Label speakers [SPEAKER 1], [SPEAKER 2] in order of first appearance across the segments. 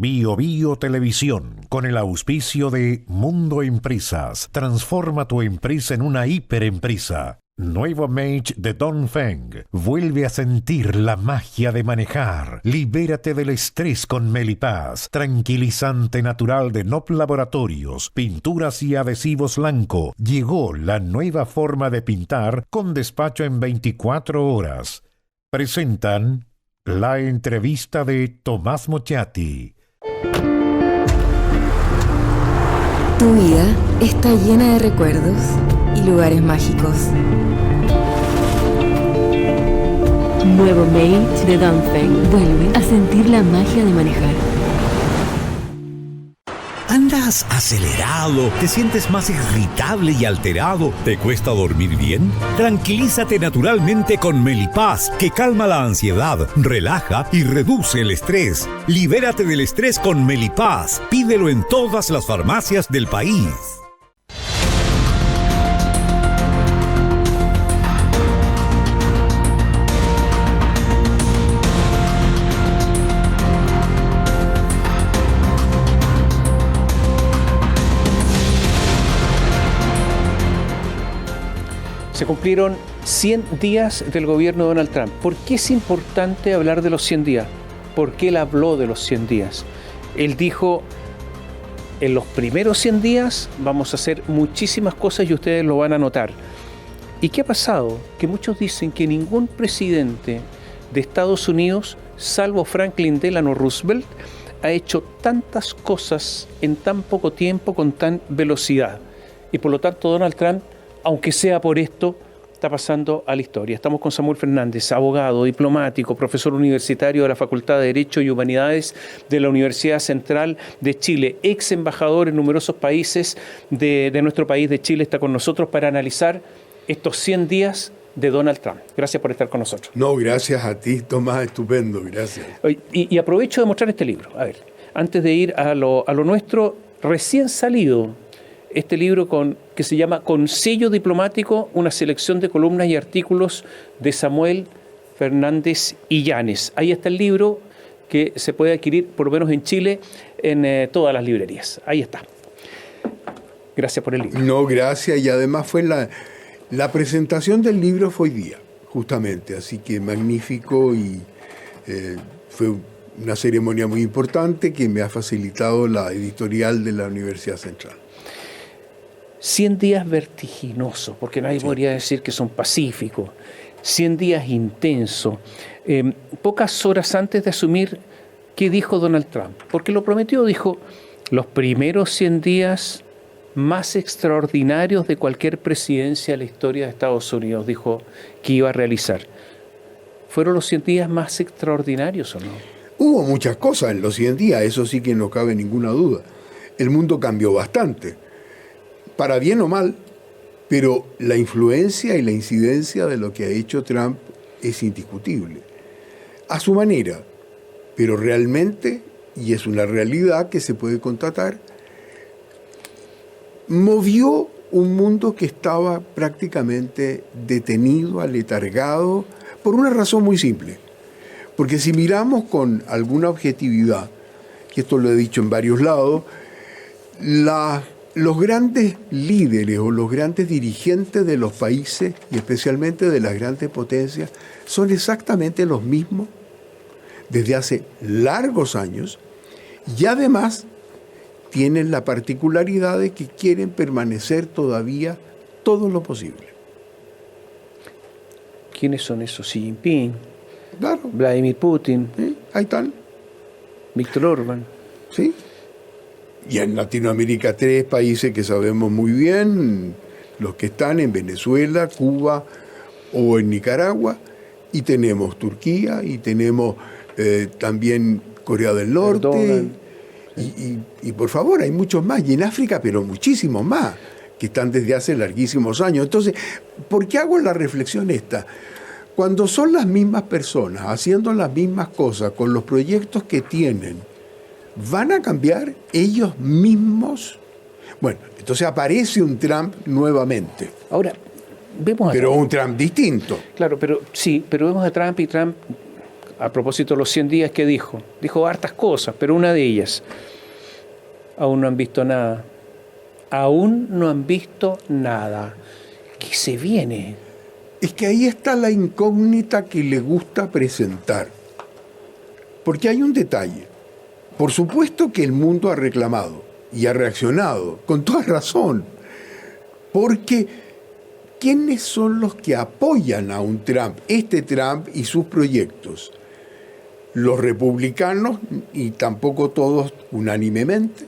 [SPEAKER 1] Bio Bio Televisión, con el auspicio de Mundo Empresas. Transforma tu empresa en una hiperempresa. Nuevo Mage de Dongfeng. Vuelve a sentir la magia de manejar. Libérate del estrés con Melipaz. Tranquilizante natural de Nop Laboratorios. Pinturas y adhesivos Lanco. Llegó la nueva forma de pintar con despacho en 24 horas. Presentan la entrevista de Tomás Mochati.
[SPEAKER 2] Tu vida está llena de recuerdos y lugares mágicos. Nuevo Mage de Dongfeng. Vuelve a sentir la magia de manejar.
[SPEAKER 3] ¿Andas acelerado? ¿Te sientes más irritable y alterado? ¿Te cuesta dormir bien? Tranquilízate naturalmente con Melipaz, que calma la ansiedad, relaja y reduce el estrés. Libérate del estrés con Melipaz. Pídelo en todas las farmacias del país.
[SPEAKER 4] Se cumplieron 100 días del gobierno de Donald Trump. ¿Por qué es importante hablar de los 100 días? ¿Por qué él habló de los 100 días? Él dijo, en los primeros 100 días vamos a hacer muchísimas cosas y ustedes lo van a notar. ¿Y qué ha pasado? Que muchos dicen que ningún presidente de Estados Unidos, salvo Franklin Delano Roosevelt, ha hecho tantas cosas en tan poco tiempo con tan velocidad. Y por lo tanto Donald Trump, aunque sea por esto, está pasando a la historia. Estamos con Samuel Fernández, abogado, diplomático, profesor universitario de la Facultad de Derecho y Humanidades de la Universidad Central de Chile, ex embajador en numerosos países de nuestro país de Chile, está con nosotros para analizar estos 100 días de Donald Trump. Gracias por estar con nosotros.
[SPEAKER 5] No, gracias a ti, Tomás, estupendo, gracias.
[SPEAKER 4] Y aprovecho de mostrar este libro. A ver, antes de ir a lo nuestro, recién salido, este libro que se llama Con sello diplomático, una selección de columnas y artículos de Samuel Fernández Illanes. Ahí está el libro que se puede adquirir, por lo menos en Chile, en todas las librerías. Ahí está. Gracias por el libro.
[SPEAKER 5] No, gracias. Y además fue la presentación del libro fue hoy día, justamente. Así que magnífico y fue una ceremonia muy importante que me ha facilitado la editorial de la Universidad Central.
[SPEAKER 4] 100 días vertiginosos, porque nadie podría decir que son pacíficos. 100 días intensos. Pocas horas antes de asumir, ¿qué dijo Donald Trump? Porque lo prometió, dijo, los primeros 100 días más extraordinarios de cualquier presidencia de la historia de Estados Unidos, dijo que iba a realizar. ¿Fueron los 100 días más extraordinarios o no?
[SPEAKER 5] Hubo muchas cosas en los 100 días, eso sí que no cabe ninguna duda. El mundo cambió bastante, para bien o mal, pero la influencia y la incidencia de lo que ha hecho Trump es indiscutible. A su manera, pero realmente, y es una realidad que se puede constatar, movió un mundo que estaba prácticamente detenido, aletargado, por una razón muy simple. Porque si miramos con alguna objetividad, y esto lo he dicho en varios lados, los grandes líderes o los grandes dirigentes de los países, y especialmente de las grandes potencias, son exactamente los mismos desde hace largos años y además tienen la particularidad de que quieren permanecer todavía todo lo posible.
[SPEAKER 4] ¿Quiénes son esos? Xi Jinping,
[SPEAKER 5] Claro.
[SPEAKER 4] Vladimir Putin,
[SPEAKER 5] ¿Sí? Ahí están.
[SPEAKER 4] Víctor Orbán.
[SPEAKER 5] ¿Sí? Y en Latinoamérica 3 países que sabemos muy bien, los que están en Venezuela, Cuba o en Nicaragua, y tenemos Turquía, y tenemos también Corea del Norte, y por favor, hay muchos más, y en África, pero muchísimos más, que están desde hace larguísimos años. Entonces, ¿por qué hago la reflexión esta? Cuando son las mismas personas haciendo las mismas cosas con los proyectos que tienen, ¿van a cambiar ellos mismos? Bueno, entonces aparece un Trump nuevamente.
[SPEAKER 4] Ahora, vemos a
[SPEAKER 5] Pero
[SPEAKER 4] Trump.
[SPEAKER 5] un Trump distinto.
[SPEAKER 4] Claro, pero sí, pero vemos a Trump y Trump a propósito de los 100 días, ¿qué dijo? Dijo hartas cosas, pero una de ellas, aún no han visto nada. Aún no han visto nada. ¿Qué se viene?
[SPEAKER 5] Es que ahí está la incógnita que le gusta presentar. Porque hay un detalle. Por supuesto que el mundo ha reclamado y ha reaccionado, con toda razón. Porque ¿quiénes son los que apoyan a un Trump, este Trump y sus proyectos? Los republicanos, y tampoco todos unánimemente.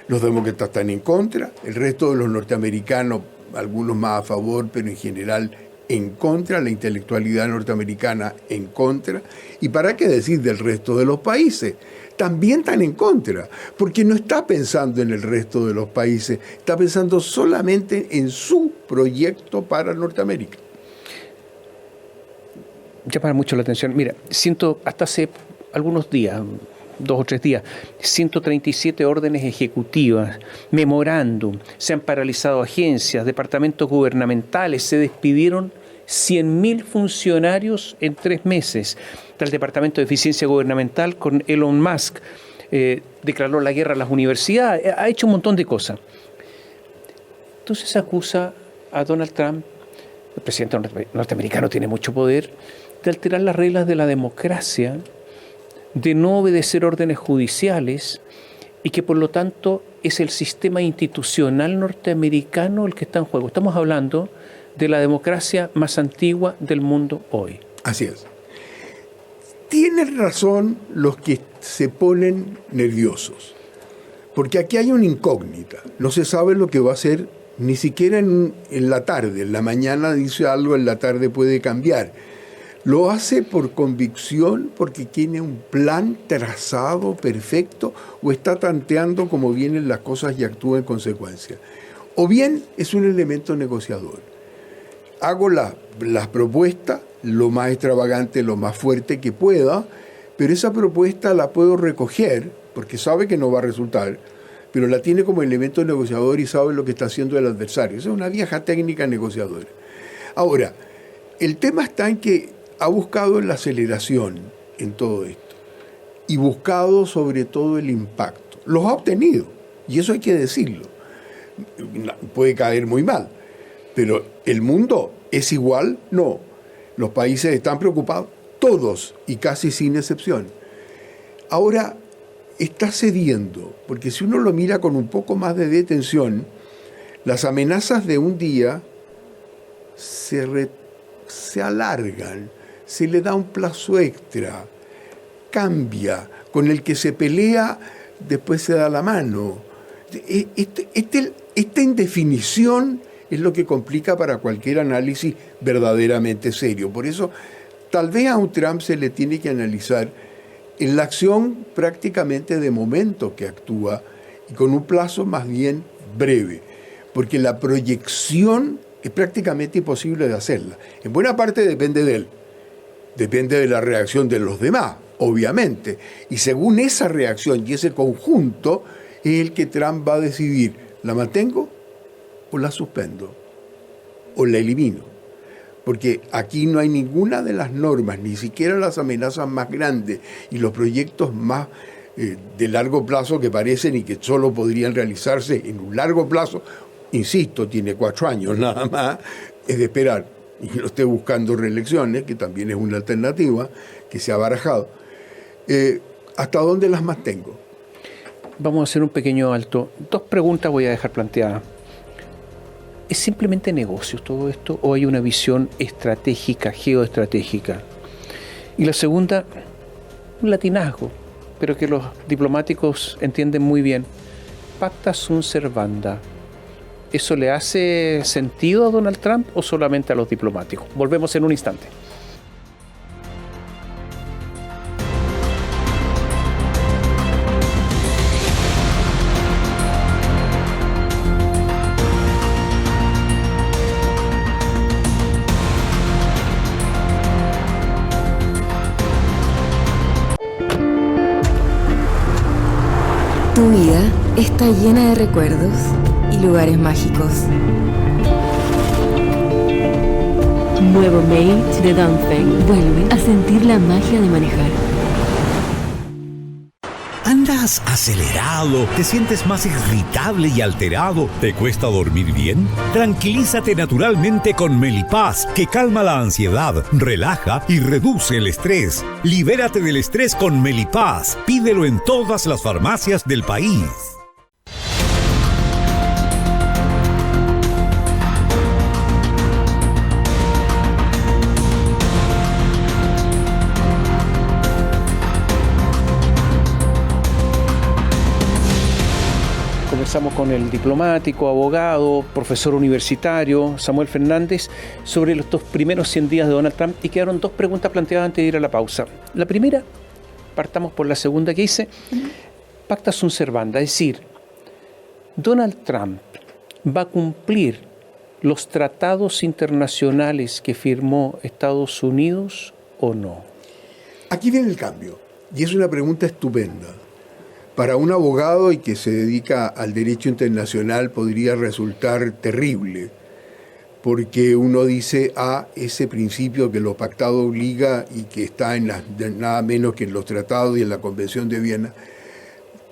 [SPEAKER 5] Los demócratas están en contra, el resto de los norteamericanos, algunos más a favor, pero en general en contra, la intelectualidad norteamericana en contra. ¿Y para qué decir del resto de los países? También están en contra, porque no está pensando en el resto de los países, está pensando solamente en su proyecto para Norteamérica.
[SPEAKER 4] Llama mucho la atención. Mira, hasta hace algunos días, 2 o 3 días, 137 órdenes ejecutivas, memorándum, se han paralizado agencias, departamentos gubernamentales, se despidieron 100.000 funcionarios en 3 meses. Está el Departamento de Eficiencia Gubernamental con Elon Musk, declaró la guerra a las universidades, ha hecho un montón de cosas. Entonces acusa a Donald Trump, el presidente norteamericano tiene mucho poder, de alterar las reglas de la democracia, de no obedecer órdenes judiciales y que por lo tanto es el sistema institucional norteamericano el que está en juego. Estamos hablando de la democracia más antigua del mundo hoy.
[SPEAKER 5] Así es. Tienen razón los que se ponen nerviosos, porque aquí hay una incógnita. No se sabe lo que va a hacer ni siquiera en la tarde. En la mañana dice algo, en la tarde puede cambiar. Lo hace por convicción, porque tiene un plan trazado perfecto, o está tanteando cómo vienen las cosas y actúa en consecuencia. O bien es un elemento negociador. Hago las propuestas lo más extravagante, lo más fuerte que pueda, pero esa propuesta la puedo recoger, porque sabe que no va a resultar, pero la tiene como elemento negociador y sabe lo que está haciendo el adversario. Esa es una vieja técnica negociadora. Ahora, el tema está en que ha buscado la aceleración en todo esto y buscado sobre todo el impacto. Los ha obtenido, y eso hay que decirlo. Puede caer muy mal, pero ¿el mundo es igual? No. Los países están preocupados, todos y casi sin excepción. Ahora está cediendo, porque si uno lo mira con un poco más de detención, las amenazas de un día se alargan, se le da un plazo extra, cambia, con el que se pelea, después se da la mano. Esta indefinición es lo que complica para cualquier análisis verdaderamente serio. Por eso, tal vez a un Trump se le tiene que analizar en la acción prácticamente de momento que actúa y con un plazo más bien breve, porque la proyección es prácticamente imposible de hacerla. En buena parte depende de él, depende de la reacción de los demás, obviamente, y según esa reacción y ese conjunto es el que Trump va a decidir, ¿la mantengo o la suspendo o la elimino? Porque aquí no hay ninguna de las normas, ni siquiera las amenazas más grandes y los proyectos más de largo plazo que parecen y que solo podrían realizarse en un largo plazo, insisto, tiene 4 años nada más, es de esperar. Y no esté buscando reelecciones, que también es una alternativa que se ha barajado. ¿Hasta dónde las mantengo?
[SPEAKER 4] Vamos a hacer un pequeño alto. 2 preguntas voy a dejar planteadas. ¿Es simplemente negocios todo esto o hay una visión estratégica, geoestratégica? Y la segunda, un latinazgo, pero que los diplomáticos entienden muy bien. Pacta sunt servanda. ¿Eso le hace sentido a Donald Trump o solamente a los diplomáticos? Volvemos en un instante.
[SPEAKER 2] Tu vida está llena de recuerdos y lugares mágicos. Nuevo Mate de Dongfeng. Vuelve a sentir la magia de manejar.
[SPEAKER 3] ¿Andas acelerado? ¿Te sientes más irritable y alterado? ¿Te cuesta dormir bien? Tranquilízate naturalmente con Melipaz, que calma la ansiedad, relaja y reduce el estrés. Libérate del estrés con Melipaz. Pídelo en todas las farmacias del país.
[SPEAKER 4] Conversamos con el diplomático, abogado, profesor universitario Samuel Fernández sobre estos primeros 100 días de Donald Trump y quedaron dos preguntas planteadas antes de ir a la pausa. La primera, partamos por la segunda que dice, pacta sunt servanda, es decir, Donald Trump va a cumplir los tratados internacionales que firmó Estados Unidos o no.
[SPEAKER 5] Aquí viene el cambio, y es una pregunta estupenda. Para un abogado y que se dedica al derecho internacional podría resultar terrible, porque uno dice, ese principio que lo pactado obliga y que está en nada menos que en los tratados y en la Convención de Viena,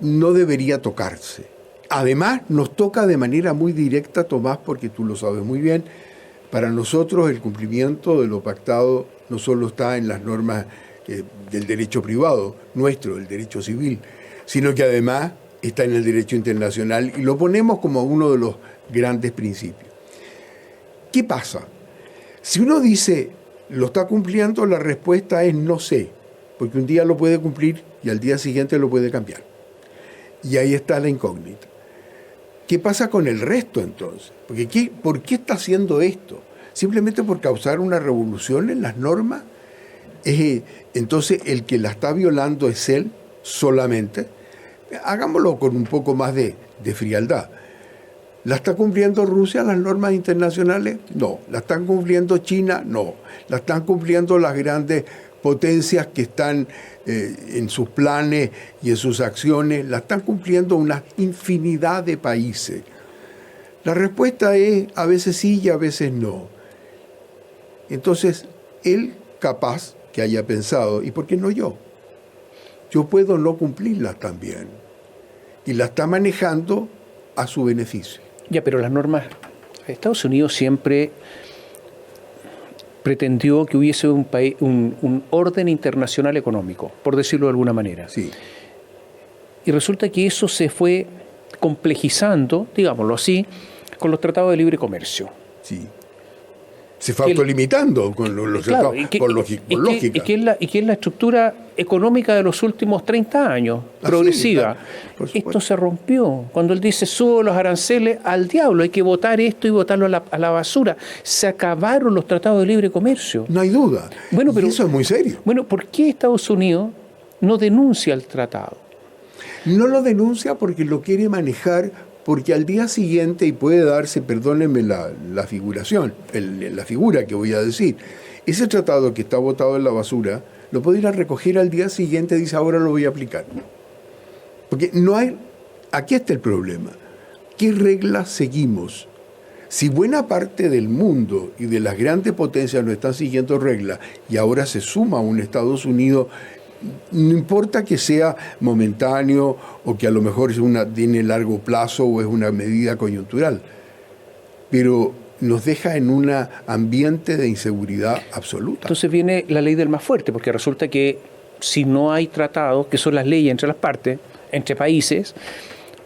[SPEAKER 5] no debería tocarse. Además, nos toca de manera muy directa, Tomás, porque tú lo sabes muy bien, para nosotros el cumplimiento de lo pactado no solo está en las normas del derecho privado nuestro, el derecho civil, sino que además está en el derecho internacional y lo ponemos como uno de los grandes principios. ¿Qué pasa? Si uno dice, ¿lo está cumpliendo? La respuesta es no sé, porque un día lo puede cumplir y al día siguiente lo puede cambiar. Y ahí está la incógnita. ¿Qué pasa con el resto entonces? ¿Por qué está haciendo esto? ¿Simplemente por causar una revolución en las normas? Entonces el que la está violando es él solamente. Hagámoslo con un poco más de frialdad. ¿La está cumpliendo Rusia las normas internacionales? No. ¿La están cumpliendo China? No. ¿La están cumpliendo las grandes potencias que están en sus planes y en sus acciones? ¿La están cumpliendo una infinidad de países? La respuesta es a veces sí y a veces no. Entonces, él capaz que haya pensado, ¿y por qué no yo? Yo puedo no cumplirlas también. Y la está manejando a su beneficio.
[SPEAKER 4] Ya, pero las normas... Estados Unidos siempre pretendió que hubiese un orden internacional económico, por decirlo de alguna manera.
[SPEAKER 5] Sí.
[SPEAKER 4] Y resulta que eso se fue complejizando, digámoslo así, con los tratados de libre comercio.
[SPEAKER 5] Sí. Se fue autolimitando con los
[SPEAKER 4] claro,
[SPEAKER 5] tratados, con lógica.
[SPEAKER 4] Y que es la estructura económica de los últimos 30 años, progresiva.
[SPEAKER 5] Claro,
[SPEAKER 4] esto se rompió. Cuando él dice, subo los aranceles, al diablo, hay que votar esto y votarlo a la basura. Se acabaron los tratados de libre comercio.
[SPEAKER 5] No hay duda.
[SPEAKER 4] Bueno, pero,
[SPEAKER 5] y eso es muy serio.
[SPEAKER 4] Bueno, ¿por qué Estados Unidos no denuncia el tratado?
[SPEAKER 5] No lo denuncia porque lo quiere manejar, porque al día siguiente, y puede darse, perdónenme la figuración, la figura que voy a decir, ese tratado que está botado en la basura, lo puede ir a recoger al día siguiente y dice, ahora lo voy a aplicar. Porque no hay, aquí está el problema, ¿qué reglas seguimos? Si buena parte del mundo y de las grandes potencias no están siguiendo reglas y ahora se suma un Estados Unidos, no importa que sea momentáneo o que a lo mejor tiene largo plazo o es una medida coyuntural, pero nos deja en un ambiente de inseguridad absoluta.
[SPEAKER 4] Entonces viene la ley del más fuerte, porque resulta que si no hay tratados, que son las leyes entre las partes, entre países,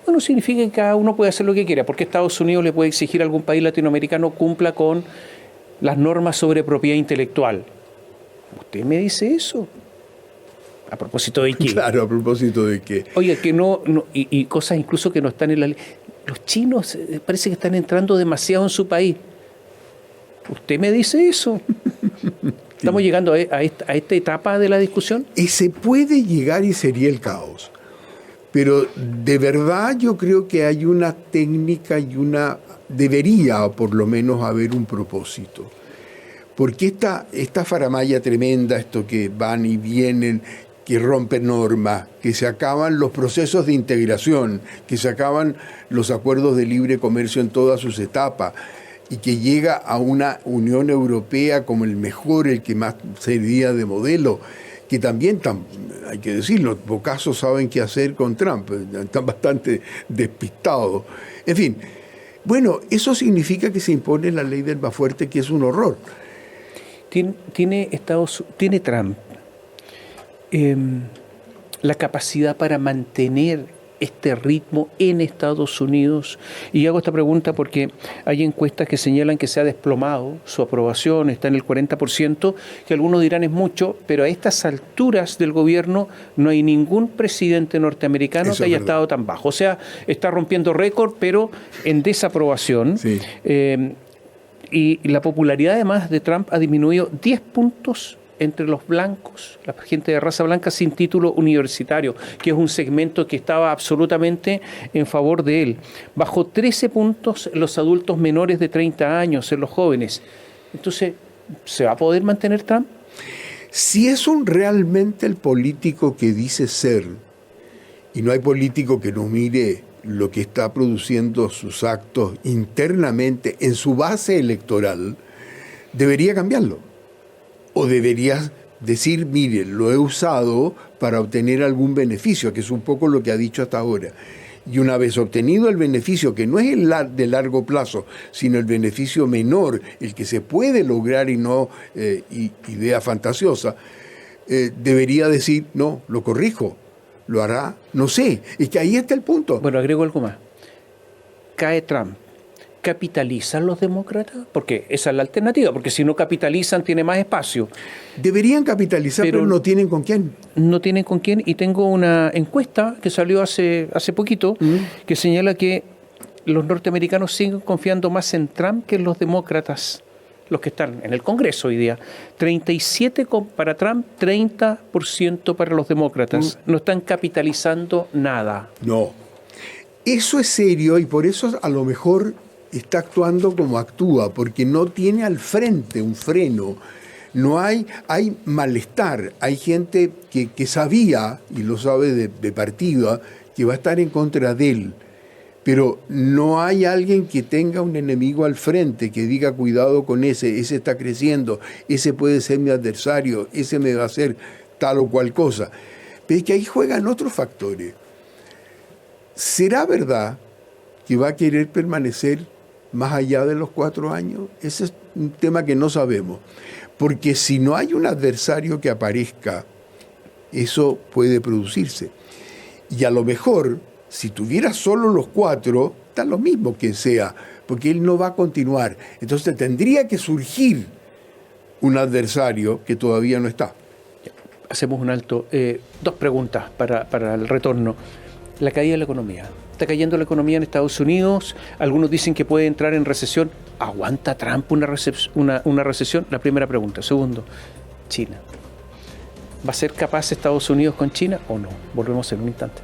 [SPEAKER 4] bueno, significa que cada uno puede hacer lo que quiera, porque Estados Unidos le puede exigir a algún país latinoamericano cumpla con las normas sobre propiedad intelectual. ¿Usted me dice eso? ¿A propósito de qué?
[SPEAKER 5] Claro, a propósito de qué.
[SPEAKER 4] Oiga, que no y cosas incluso que no están en la ley. Los chinos parece que están entrando demasiado en su país. ¿Usted me dice eso? ¿Estamos llegando a esta etapa de la discusión?
[SPEAKER 5] Y se puede llegar y sería el caos. Pero de verdad yo creo que hay una técnica y debería por lo menos haber un propósito. Porque esta faramalla tremenda, esto que van y vienen, que rompen normas, que se acaban los procesos de integración, que se acaban los acuerdos de libre comercio en todas sus etapas, y que llega a una Unión Europea como el mejor, el que más servía de modelo, que también, hay que decirlo, pocazos saben qué hacer con Trump, están bastante despistados. En fin, bueno, eso significa que se impone la ley del más fuerte, que es un horror.
[SPEAKER 4] Tiene Trump la capacidad para mantener este ritmo en Estados Unidos. Y hago esta pregunta porque hay encuestas que señalan que se ha desplomado su aprobación, está en el 40%, que algunos dirán es mucho, pero a estas alturas del gobierno no hay ningún presidente norteamericano que haya estado tan bajo. O sea, está rompiendo récord, pero en desaprobación.
[SPEAKER 5] Sí.
[SPEAKER 4] Y la popularidad además de Trump ha disminuido 10 puntos entre los blancos, la gente de raza blanca sin título universitario, que es un segmento que estaba absolutamente en favor de él. Bajó 13 puntos los adultos menores de 30 años, en los jóvenes. Entonces, ¿se va a poder mantener Trump?
[SPEAKER 5] Si es realmente el político que dice ser, y no hay político que no mire lo que está produciendo sus actos internamente en su base electoral, debería cambiarlo. O deberías decir, mire, lo he usado para obtener algún beneficio, que es un poco lo que ha dicho hasta ahora. Y una vez obtenido el beneficio, que no es el de largo plazo, sino el beneficio menor, el que se puede lograr y no idea fantasiosa, debería decir, no, lo corrijo, lo hará, no sé. Es que ahí está el punto.
[SPEAKER 4] Bueno, agrego algo más. Cae Trump. ¿Capitalizan los demócratas? Porque esa es la alternativa, porque si no capitalizan tiene más espacio.
[SPEAKER 5] Deberían capitalizar, pero no tienen con quién.
[SPEAKER 4] No tienen con quién, y tengo una encuesta que salió hace poquito que señala que los norteamericanos siguen confiando más en Trump que en los demócratas, los que están en el Congreso hoy día. 37 para Trump, 30% para los demócratas. No están capitalizando nada.
[SPEAKER 5] No. Eso es serio y por eso a lo mejor está actuando como actúa, porque no tiene al frente un freno. No hay malestar, hay gente que sabía, y lo sabe de partida, que va a estar en contra de él. Pero no hay alguien que tenga un enemigo al frente, que diga cuidado con ese está creciendo, ese puede ser mi adversario, ese me va a hacer tal o cual cosa. Pero es que ahí juegan otros factores. ¿Será verdad que va a querer permanecer más allá de los 4 años? Ese es un tema que no sabemos. Porque si no hay un adversario que aparezca, eso puede producirse. Y a lo mejor, si tuviera solo los 4, da lo mismo que sea, porque él no va a continuar. Entonces tendría que surgir un adversario que todavía no está.
[SPEAKER 4] Hacemos un alto. 2 preguntas para el retorno. La caída de la economía. Está cayendo la economía en Estados Unidos. Algunos dicen que puede entrar en recesión. ¿Aguanta Trump una recesión? La primera pregunta. Segundo, China. ¿Va a ser capaz Estados Unidos con China o no? Volvemos en un instante.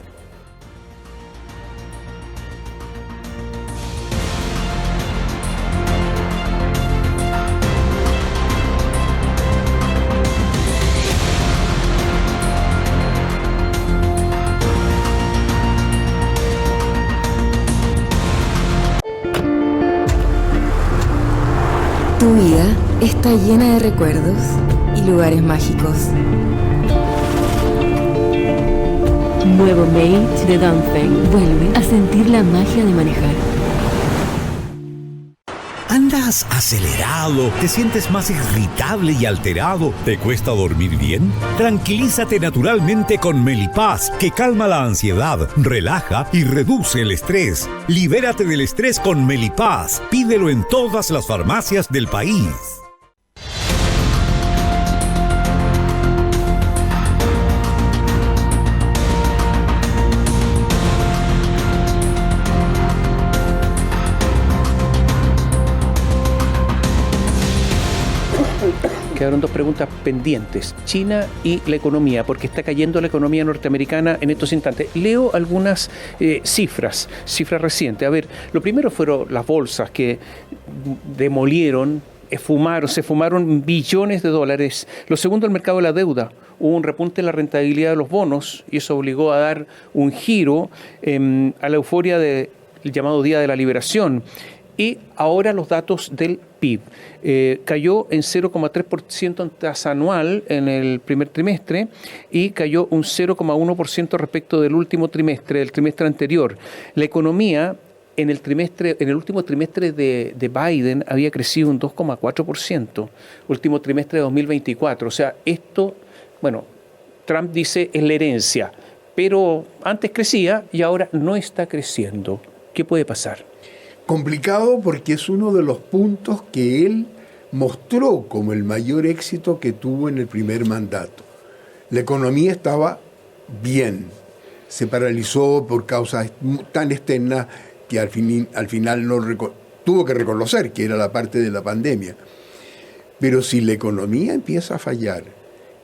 [SPEAKER 2] Tu vida está llena de recuerdos y lugares mágicos. Nuevo Mate de Dongfeng vuelve a sentir la magia de manejar.
[SPEAKER 3] ¿Andas acelerado? ¿Te sientes más irritable y alterado? ¿Te cuesta dormir bien? Tranquilízate naturalmente con Melipaz, que calma la ansiedad, relaja y reduce el estrés. Libérate del estrés con Melipaz. Pídelo en todas las farmacias del país.
[SPEAKER 4] Quedaron 2 preguntas pendientes. China y la economía, porque está cayendo la economía norteamericana en estos instantes. Leo algunas cifras recientes. A ver, lo primero fueron las bolsas que demolieron, se fumaron billones de dólares. Lo segundo, el mercado de la deuda. Hubo un repunte en la rentabilidad de los bonos y eso obligó a dar un giro a la euforia del llamado Día de la Liberación. Y ahora los datos del PIB. Cayó en 0,3% en tasa anual en el primer trimestre y cayó un 0,1% respecto del último trimestre, del trimestre anterior. La economía en el último trimestre de Biden había crecido un 2,4%, último trimestre de 2024. O sea, esto, bueno, Trump dice es la herencia, pero antes crecía y ahora no está creciendo. ¿Qué puede pasar?
[SPEAKER 5] Complicado porque es uno de los puntos que él mostró como el mayor éxito que tuvo en el primer mandato. La economía estaba bien, se paralizó por causas tan externas que al final tuvo que reconocer que era la parte de la pandemia. Pero si la economía empieza a fallar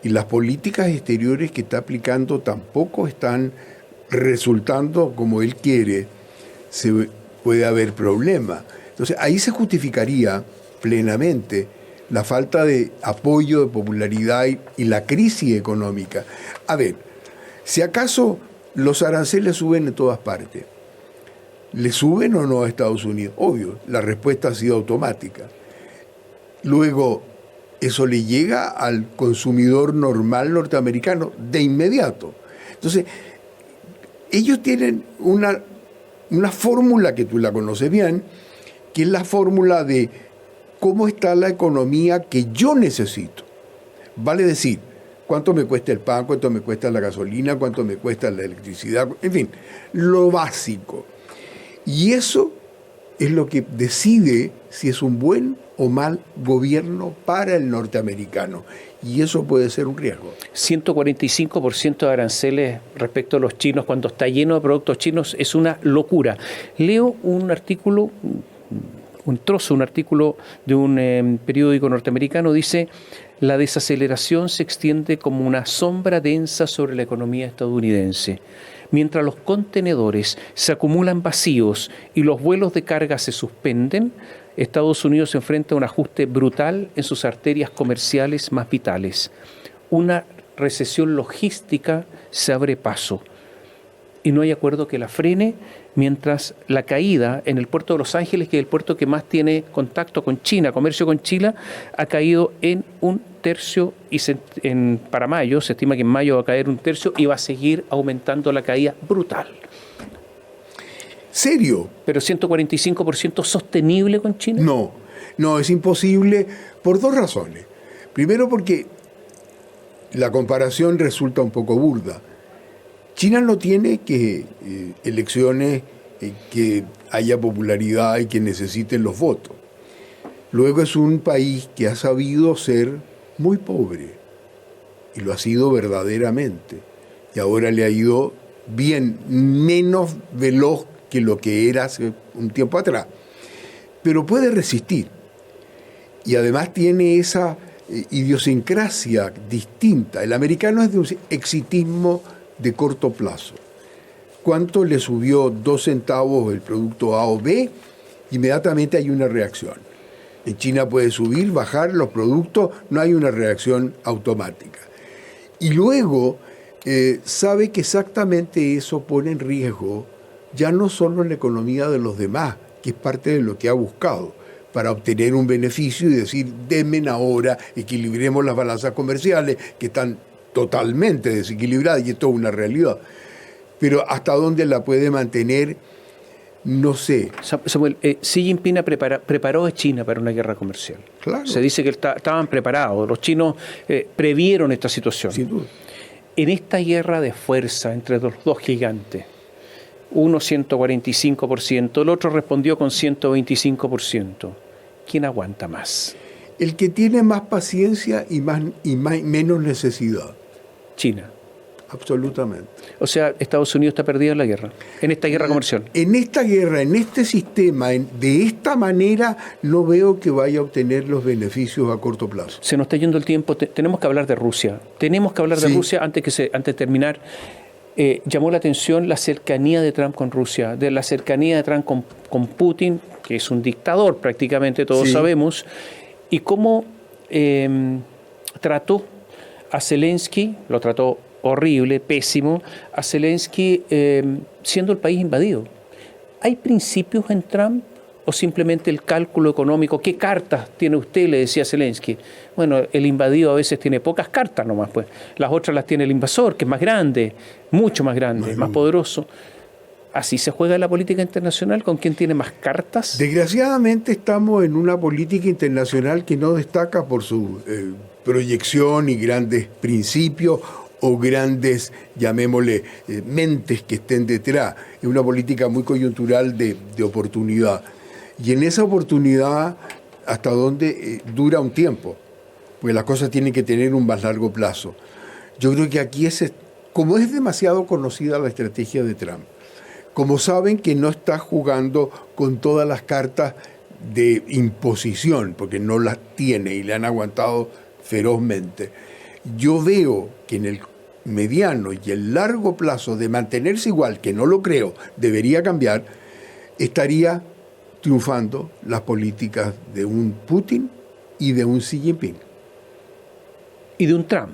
[SPEAKER 5] y las políticas exteriores que está aplicando tampoco están resultando como él quiere, puede haber problema. Entonces ahí se justificaría plenamente la falta de apoyo, de popularidad y la crisis económica. A ver, si acaso los aranceles suben en todas partes, ¿le suben o no a Estados Unidos? Obvio, la respuesta ha sido automática. Luego, eso le llega al consumidor normal norteamericano de inmediato. Entonces, ellos tienen una fórmula que tú la conoces bien, que es la fórmula de cómo está la economía que yo necesito. Vale decir, cuánto me cuesta el pan, cuánto me cuesta la gasolina, cuánto me cuesta la electricidad, en fin, lo básico. Y eso es lo que decide si es un buen o mal gobierno para el norteamericano. Y eso puede ser un riesgo.
[SPEAKER 4] 145% de aranceles respecto a los chinos cuando está lleno de productos chinos es una locura. Leo un artículo, un artículo de un periódico norteamericano, dice: la desaceleración se extiende como una sombra densa sobre la economía estadounidense. Mientras los contenedores se acumulan vacíos y los vuelos de carga se suspenden, Estados Unidos se enfrenta a un ajuste brutal en sus arterias comerciales más vitales. Una recesión logística se abre paso y no hay acuerdo que la frene, mientras la caída en el puerto de Los Ángeles, que es el puerto que más tiene contacto con China, comercio con China, ha caído en 1/3 y para mayo, se estima que en mayo va a caer 1/3 y va a seguir aumentando la caída brutal.
[SPEAKER 5] ¿Serio?
[SPEAKER 4] ¿Pero 145% sostenible con China?
[SPEAKER 5] No, es imposible por dos razones. Primero porque la comparación resulta un poco burda. China no tiene elecciones que haya popularidad y que necesiten los votos. Luego es un país que ha sabido ser muy pobre, y lo ha sido verdaderamente. Y ahora le ha ido bien, menos veloz que lo que era hace un tiempo atrás. Pero puede resistir. Y además tiene esa idiosincrasia distinta. El americano es de un exitismo de corto plazo. ¿Cuánto le subió 2 centavos el producto A o B? Inmediatamente hay una reacción. En China puede subir, bajar los productos, no hay una reacción automática. Y luego sabe que exactamente eso pone en riesgo ya no solo la economía de los demás, que es parte de lo que ha buscado, para obtener un beneficio y decir, denme ahora, equilibremos las balanzas comerciales, que están totalmente desequilibradas, y esto es una realidad. Pero hasta dónde la puede mantener, no sé.
[SPEAKER 4] Samuel, Xi Jinping preparó a China para una guerra comercial.
[SPEAKER 5] Claro.
[SPEAKER 4] Se dice que estaban preparados, los chinos previeron esta situación.
[SPEAKER 5] Sin duda.
[SPEAKER 4] En esta guerra de fuerza entre los dos gigantes, uno 145%, el otro respondió con 125%. ¿Quién aguanta más?
[SPEAKER 5] El que tiene más paciencia y menos necesidad.
[SPEAKER 4] China.
[SPEAKER 5] Absolutamente.
[SPEAKER 4] O sea, Estados Unidos está perdido en la guerra, en esta guerra comercial.
[SPEAKER 5] En esta guerra, en este sistema, de esta manera, no veo que vaya a obtener los beneficios a corto plazo.
[SPEAKER 4] Se nos está yendo el tiempo, tenemos que hablar de Rusia. Tenemos que hablar de Rusia antes de terminar. Llamó la atención la cercanía de Trump con Rusia, de la cercanía de Trump con Putin, que es un dictador prácticamente, todos sabemos, y cómo trató a Zelensky, lo trató horrible, pésimo, a Zelensky siendo el país invadido. ¿Hay principios en Trump ¿O simplemente el cálculo económico? ¿Qué cartas tiene usted?, le decía Zelensky. Bueno, el invadido a veces tiene pocas cartas nomás, pues. Las otras las tiene el invasor, que es más grande, mucho más grande, más poderoso. ¿Así se juega la política internacional? ¿Con quién tiene más cartas?
[SPEAKER 5] Desgraciadamente estamos en una política internacional que no destaca por su proyección y grandes principios o grandes, llamémosle, mentes que estén detrás. Es una política muy coyuntural de oportunidad. Y en esa oportunidad, ¿hasta dónde dura un tiempo? Porque las cosas tienen que tener un más largo plazo. Yo creo que aquí como es demasiado conocida la estrategia de Trump, como saben que no está jugando con todas las cartas de imposición, porque no las tiene y le han aguantado ferozmente, yo veo que en el mediano y el largo plazo de mantenerse igual, que no lo creo, debería cambiar, estaría triunfando las políticas de un Putin y de un Xi Jinping.
[SPEAKER 4] Y de un Trump,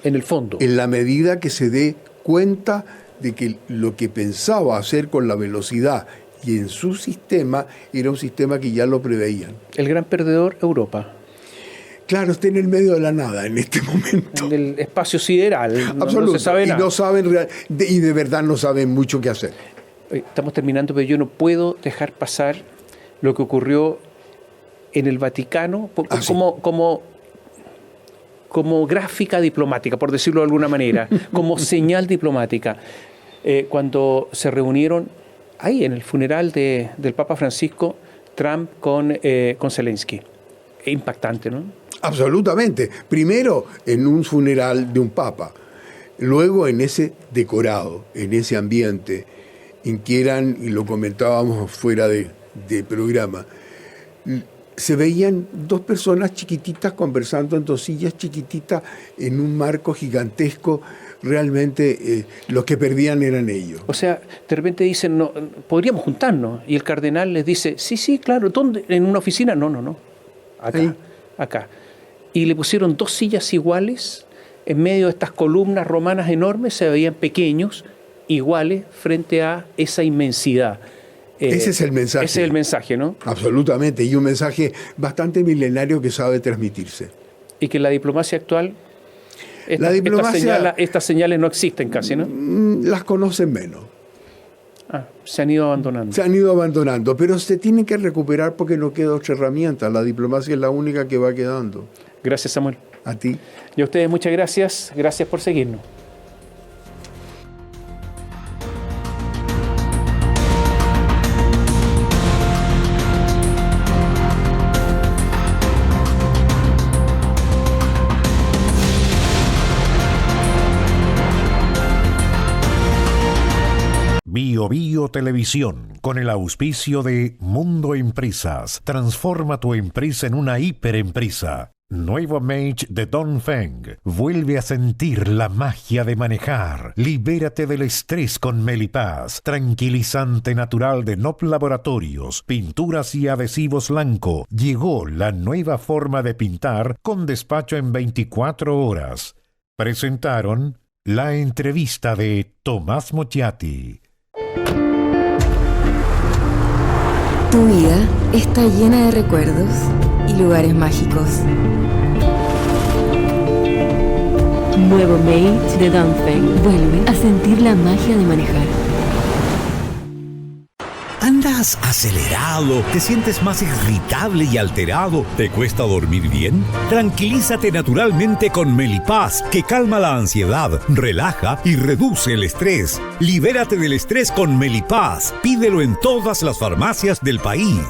[SPEAKER 4] en el fondo.
[SPEAKER 5] En la medida que se dé cuenta de que lo que pensaba hacer con la velocidad y en su sistema era un sistema que ya lo preveían.
[SPEAKER 4] El gran perdedor, Europa.
[SPEAKER 5] Claro, está en el medio de la nada en este momento.
[SPEAKER 4] En el espacio sideral.
[SPEAKER 5] Absoluto.
[SPEAKER 4] No se sabe nada.
[SPEAKER 5] Y no saben, y de verdad no saben mucho qué hacer.
[SPEAKER 4] Estamos terminando, pero yo no puedo dejar pasar lo que ocurrió en el Vaticano como gráfica diplomática, por decirlo de alguna manera, como señal diplomática. Cuando se reunieron ahí en el funeral del Papa Francisco, Trump con Zelensky. Impactante, ¿no?
[SPEAKER 5] Absolutamente. Primero en un funeral de un papa, luego en ese decorado, en ese ambiente, en que eran, y lo comentábamos fuera de programa, se veían dos personas chiquititas conversando en dos sillas chiquititas en un marco gigantesco. Realmente los que perdían eran ellos.
[SPEAKER 4] O sea, de repente dicen, no, podríamos juntarnos, y el cardenal les dice, sí, claro, ¿dónde? ¿En una oficina? No, acá. Y le pusieron dos sillas iguales en medio de estas columnas romanas enormes, se veían pequeños, iguales, frente a esa inmensidad.
[SPEAKER 5] Ese es el mensaje.
[SPEAKER 4] Ese es el mensaje, ¿no?
[SPEAKER 5] Absolutamente, y un mensaje bastante milenario que sabe transmitirse.
[SPEAKER 4] Y que la diplomacia actual, estas señales no existen casi, ¿no?
[SPEAKER 5] Las conocen menos.
[SPEAKER 4] Se han ido abandonando.
[SPEAKER 5] Se han ido abandonando, pero se tienen que recuperar porque no queda otra herramienta. La diplomacia es la única que va quedando.
[SPEAKER 4] Gracias, Samuel.
[SPEAKER 5] A ti.
[SPEAKER 4] Y a ustedes muchas gracias. Gracias por seguirnos.
[SPEAKER 1] Bio Televisión, con el auspicio de Mundo Empresas, transforma tu empresa en una hiperempresa. Nuevo Mage de Dongfeng, vuelve a sentir la magia de manejar. Libérate del estrés con Melipaz, tranquilizante natural de Nop Laboratorios, pinturas y adhesivos Lanco. Llegó la nueva forma de pintar con despacho en 24 horas. Presentaron la entrevista de Tomás Mochiati.
[SPEAKER 2] Tu vida está llena de recuerdos y lugares mágicos. Nuevo Mage de Dongfeng vuelve a sentir la magia de manejar.
[SPEAKER 3] ¿Andas acelerado? ¿Te sientes más irritable y alterado? ¿Te cuesta dormir bien? Tranquilízate naturalmente con Melipaz, que calma la ansiedad, relaja y reduce el estrés. Libérate del estrés con Melipaz. Pídelo en todas las farmacias del país.